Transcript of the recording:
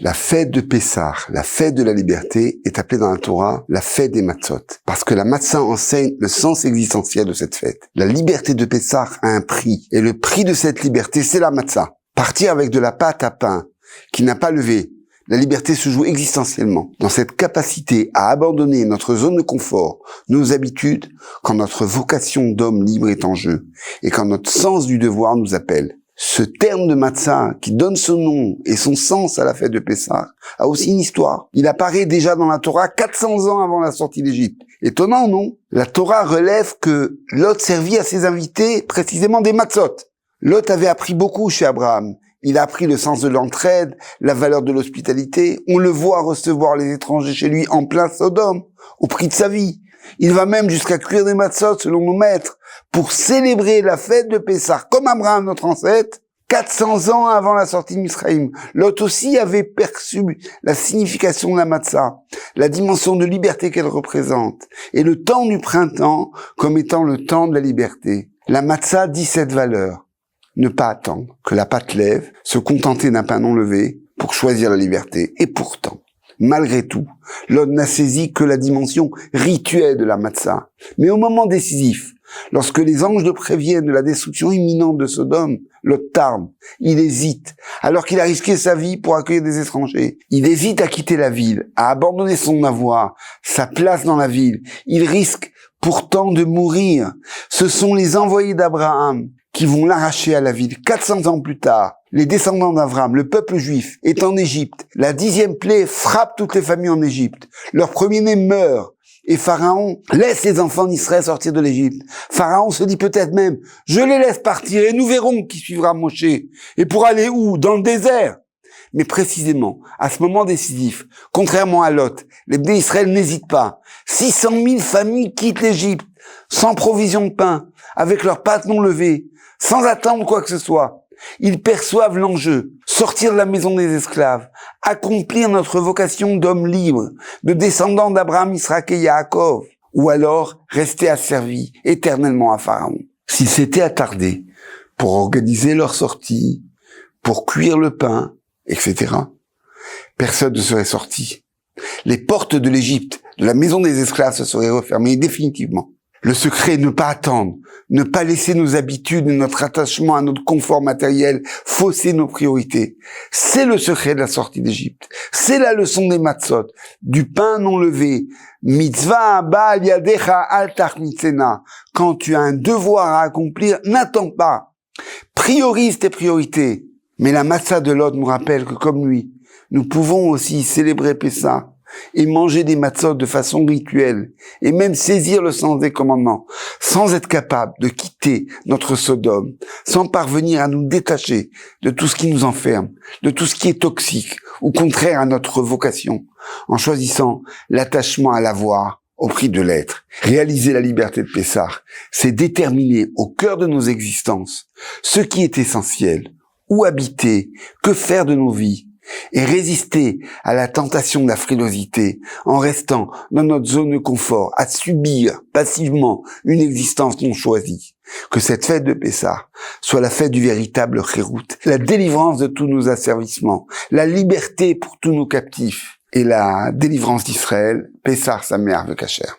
La fête de Pessah, la fête de la liberté, est appelée dans la Torah la fête des matzot, parce que la matzah enseigne le sens existentiel de cette fête. La liberté de Pessah a un prix, et le prix de cette liberté, c'est la matzah. Partir avec de la pâte à pain qui n'a pas levé, la liberté se joue existentiellement dans cette capacité à abandonner notre zone de confort, nos habitudes, quand notre vocation d'homme libre est en jeu, et quand notre sens du devoir nous appelle. Ce terme de matzah, qui donne son nom et son sens à la fête de Pessah, a aussi une histoire. Il apparaît déjà dans la Torah 400 ans avant la sortie d'Égypte. Étonnant, non? La Torah relève que Lot servit à ses invités précisément des matzot. Lot avait appris beaucoup chez Abraham. Il a appris le sens de l'entraide, la valeur de l'hospitalité. On le voit recevoir les étrangers chez lui en plein Sodome, au prix de sa vie. Il va même jusqu'à cuire des matzot, selon nos maîtres, pour célébrer la fête de Pessah, comme Abraham, notre ancêtre, 400 ans avant la sortie de Misraïm. Lot aussi avait perçu la signification de la matzah, la dimension de liberté qu'elle représente, et le temps du printemps comme étant le temps de la liberté. La matzah dit cette valeur. Ne pas attendre que la pâte lève, se contenter d'un pain non levé pour choisir la liberté. Et pourtant, malgré tout, Lot n'a saisi que la dimension rituelle de la matzah. Mais au moment décisif, lorsque les anges le préviennent de la destruction imminente de Sodome, Lot tarde, il hésite, alors qu'il a risqué sa vie pour accueillir des étrangers. Il hésite à quitter la ville, à abandonner son avoir, sa place dans la ville. Il risque pourtant de mourir. Ce sont les envoyés d'Abraham qui vont l'arracher à la ville. 400 ans plus tard, les descendants d'Abraham, le peuple juif, est en Égypte. La 10e plaie frappe toutes les familles en Égypte. Leur premier-né meurt. Et Pharaon laisse les enfants d'Israël sortir de l'Égypte. Pharaon se dit peut-être même, je les laisse partir et nous verrons qui suivra Moshe. Et pour aller où? Dans le désert. Mais précisément, à ce moment décisif, contrairement à Lot, les Bnei Israël n'hésitent pas. 600 000 familles quittent l'Égypte, sans provision de pain, avec leurs pattes non levées, sans attendre quoi que ce soit. Ils perçoivent l'enjeu, sortir de la maison des esclaves, accomplir notre vocation d'homme libre, de descendants d'Abraham, Isaac et Yaakov, ou alors rester asservis éternellement à Pharaon. S'ils s'étaient attardés pour organiser leur sortie, pour cuire le pain, etc., personne ne serait sorti. Les portes de l'Égypte, de la maison des esclaves, se seraient refermées définitivement. Le secret, ne pas attendre, ne pas laisser nos habitudes et notre attachement à notre confort matériel fausser nos priorités. C'est le secret de la sortie d'Égypte. C'est la leçon des matzot, du pain non levé. Mitzvah ba'al yadecha al tachmitzena. Quand tu as un devoir à accomplir, n'attends pas. Priorise tes priorités. Mais la matzah de Lot nous rappelle que comme lui, nous pouvons aussi célébrer Pessah et manger des matzot de façon rituelle, et même saisir le sens des commandements, sans être capable de quitter notre Sodome, sans parvenir à nous détacher de tout ce qui nous enferme, de tout ce qui est toxique, ou contraire à notre vocation, en choisissant l'attachement à l'avoir au prix de l'être. Réaliser la liberté de Pessah, c'est déterminer au cœur de nos existences ce qui est essentiel, où habiter, que faire de nos vies, et résister à la tentation de la frilosité en restant dans notre zone de confort, à subir passivement une existence non choisie. Que cette fête de Pessah soit la fête du véritable Chérout, la délivrance de tous nos asservissements, la liberté pour tous nos captifs et la délivrance d'Israël, Pessah Sameach Vekacher.